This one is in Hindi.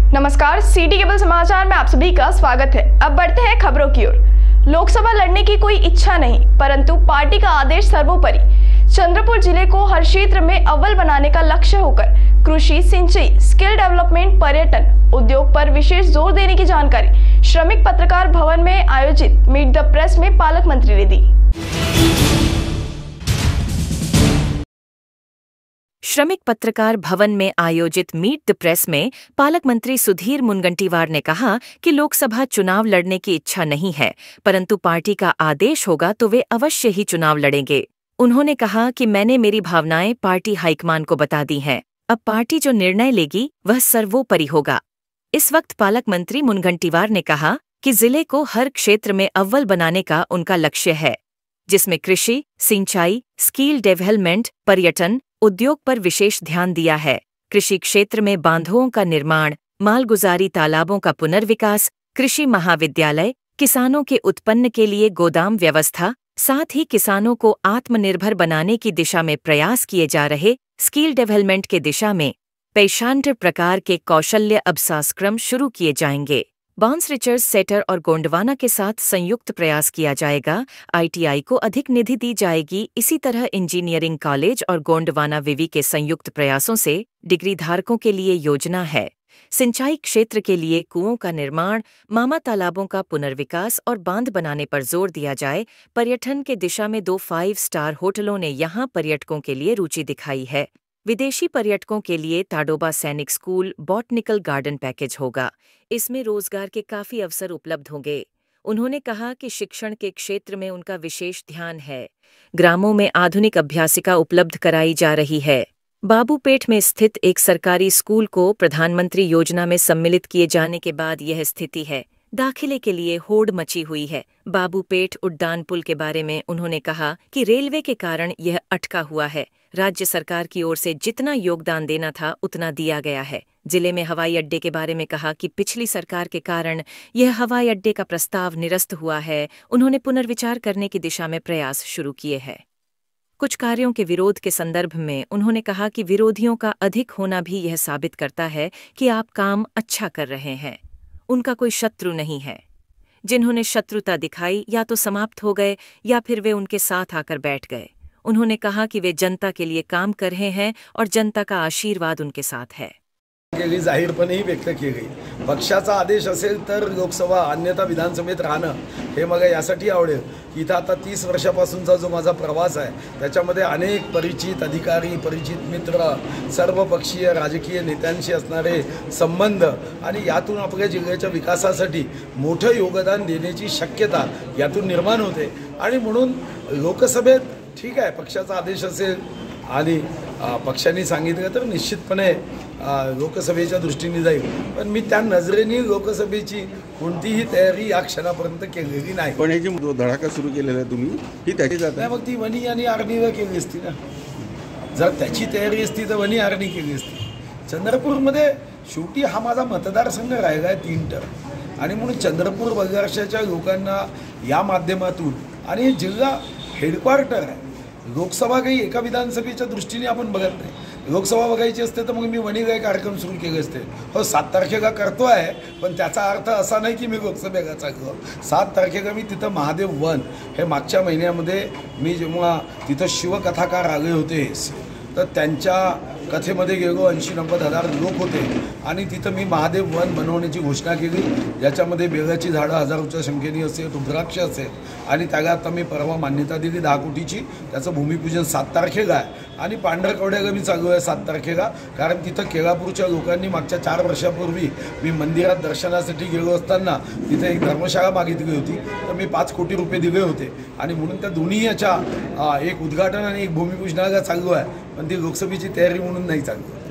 नमस्कार, सिटी केबल समाचार में आप सभी का स्वागत है। अब बढ़ते हैं खबरों की ओर। लोकसभा लड़ने की कोई इच्छा नहीं, परंतु पार्टी का आदेश सर्वोपरि। चंद्रपुर जिले को हर क्षेत्र में अव्वल बनाने का लक्ष्य होकर कृषि, सिंचाई, स्किल डेवलपमेंट, पर्यटन, उद्योग पर विशेष जोर देने की जानकारी श्रमिक पत्रकार भवन में आयोजित मीट द प्रेस में पालक मंत्री ने दी। श्रमिक पत्रकार भवन में आयोजित मीट द प्रेस में पालक मंत्री सुधीर मुनगंटीवार ने कहा कि लोकसभा चुनाव लड़ने की इच्छा नहीं है, परंतु पार्टी का आदेश होगा तो वे अवश्य ही चुनाव लड़ेंगे। उन्होंने कहा कि मैंने मेरी भावनाएं पार्टी हाईकमान को बता दी हैं। अब पार्टी जो निर्णय लेगी वह सर्वोपरि होगा। इस वक्त पालक मंत्री मुनगंटीवार ने कहा कि जिले को हर क्षेत्र में अव्वल बनाने का उनका लक्ष्य है, जिसमें कृषि, सिंचाई, स्किल डेवलपमेंट, पर्यटन, उद्योग पर विशेष ध्यान दिया है। कृषि क्षेत्र में बांधों का निर्माण, मालगुजारी, तालाबों का पुनर्विकास, कृषि महाविद्यालय, किसानों के उत्पन्न के लिए गोदाम व्यवस्था, साथ ही किसानों को आत्मनिर्भर बनाने की दिशा में प्रयास किए जा रहे स्किल डेवलपमेंट के दिशा में पेशांतर प्रकार के कौशल्य अभ्यासक्रम शुरू किए जाएंगे। बांस रिचर्स सेटर और गोंडवाना के साथ संयुक्त प्रयास किया जाएगा। ITI को अधिक निधि दी जाएगी। इसी तरह इंजीनियरिंग कॉलेज और गोंडवाना विवि के संयुक्त प्रयासों से डिग्री धारकों के लिए योजना है। सिंचाई क्षेत्र के लिए कुओं का निर्माण, मामा तालाबों का पुनर्विकास और बांध बनाने पर जोर दिया जाए। पर्यटन के दिशा में 2 5 स्टार होटलों ने यहां पर्यटकों के लिए रुचि दिखाई है। विदेशी पर्यटकों के लिए ताडोबा सैनिक स्कूल बॉटनिकल गार्डन पैकेज होगा। इसमें रोजगार के काफी अवसर उपलब्ध होंगे। उन्होंने कहा कि शिक्षण के क्षेत्र में उनका विशेष ध्यान है। ग्रामों में आधुनिक अभ्यासिका उपलब्ध कराई जा रही है। बाबूपेट में स्थित एक सरकारी स्कूल को प्रधानमंत्री योजना में सम्मिलित किए जाने के बाद यह स्थिति है। दाखिले के लिए होड़ मची हुई है। बाबूपेट उड्डान पुल के बारे में उन्होंने कहा कि रेलवे के कारण यह अटका हुआ है। राज्य सरकार की ओर से जितना योगदान देना था उतना दिया गया है। जिले में हवाई अड्डे के बारे में कहा कि पिछली सरकार के कारण यह हवाई अड्डे का प्रस्ताव निरस्त हुआ है। उन्होंने पुनर्विचार करने की दिशा में प्रयास शुरू किए हैं। कुछ कार्यों के विरोध के संदर्भ में उन्होंने कहा कि विरोधियों का अधिक होना भी यह साबित करता है कि आप काम अच्छा कर रहे हैं। उनका कोई शत्रु नहीं है। जिन्होंने शत्रुता दिखाई या तो समाप्त हो गए या फिर वे उनके साथ आकर बैठ गए। उन्होंने कहा कि वे जनता के लिए काम कर रहे हैं और जनता का आशीर्वाद उनके साथ है। जाहीरपणेही व्यक्त केली। पक्षाचा आदेश असेल तर लोकसभा अन्यथा विधानसभेत राहणं हे मला यासाठी आवडेल की इथं आता 30 वर्षापासूनचा जो माझा प्रवास आहे त्याच्यामध्ये अनेक परिचित अधिकारी, परिचित मित्र, सर्वपक्षीय राजकीय नेत्यांशी असणारे संबंध आणि यातून आपल्या जिल्ह्याच्या विकासासाठी मोठं योगदान देण्याची शक्यता यातून निर्माण होते। आणि म्हणून लोकसभेत ठीक आहे, पक्षाचा आदेश असेल आणि पक्षाने सांगितलं तर निश्चितपणे लोकसभेच्या दृष्टीने जाईल, पण मी त्या नजरेने लोकसभेची कोणतीही तयारी या क्षणापर्यंत केलेली नाही। पण हे जी धडाका सुरू केलेला आहे तुम्ही ही त्याची जात नाही, मग ती वनी आणि आर्मीला केली असती ना। जर त्याची तयारी असती तर वनी आर्मी केली असती। चंद्रपूरमध्ये शेवटी हा माझा मतदारसंघ राहिला आहे 3 टर्म, आणि म्हणून चंद्रपूर वर्षाच्या लोकांना या माध्यमातून आणि जिल्हा हेडक्वार्टर आहे। लोकसभा काही एका विधानसभेच्या दृष्टीने आपण बघत नाही। लोकसभा बघायची असते तर मग मी वणीला एक कार्यक्रम सुरू केले असते। हो, 7 तारखेला करतो आहे, पण त्याचा अर्थ असा नाही की मी लोकसभेला चाललो। 7 तारखेला मी तिथं महादेव वन हे मागच्या महिन्यामध्ये मी जेव्हा तिथं शिवकथाकार आले होते तर त्यांच्या कथेमध्ये गेलो। 80-90 हजार लोक होते आणि तिथं मी महादेव वन बनवण्याची घोषणा केली, ज्याच्यामध्ये बेलाची झाडं हजारोच्या संख्येने असेल, रुद्राक्ष असेल, आणि त्याला आता मी परवा मान्यता दिली 10 कोटीची। त्याचं भूमिपूजन 7 तारखेला आहे आणि पांढरकवड्याला मी चालू आहे 7 तारखेला, कारण तिथं केळापूरच्या लोकांनी मागच्या 4 वर्षापूर्वी मी मंदिरात दर्शनासाठी गेलो असताना तिथे एक धर्मशाळा मागितली होती, तर मी 5 कोटी रुपये दिले होते, आणि म्हणून त्या दोन्ही याच्या एक उद्घाटन आणि एक भूमिपूजनाला चालू आहे, पण ती लोकसभेची तयारी म्हणून नाही चालू।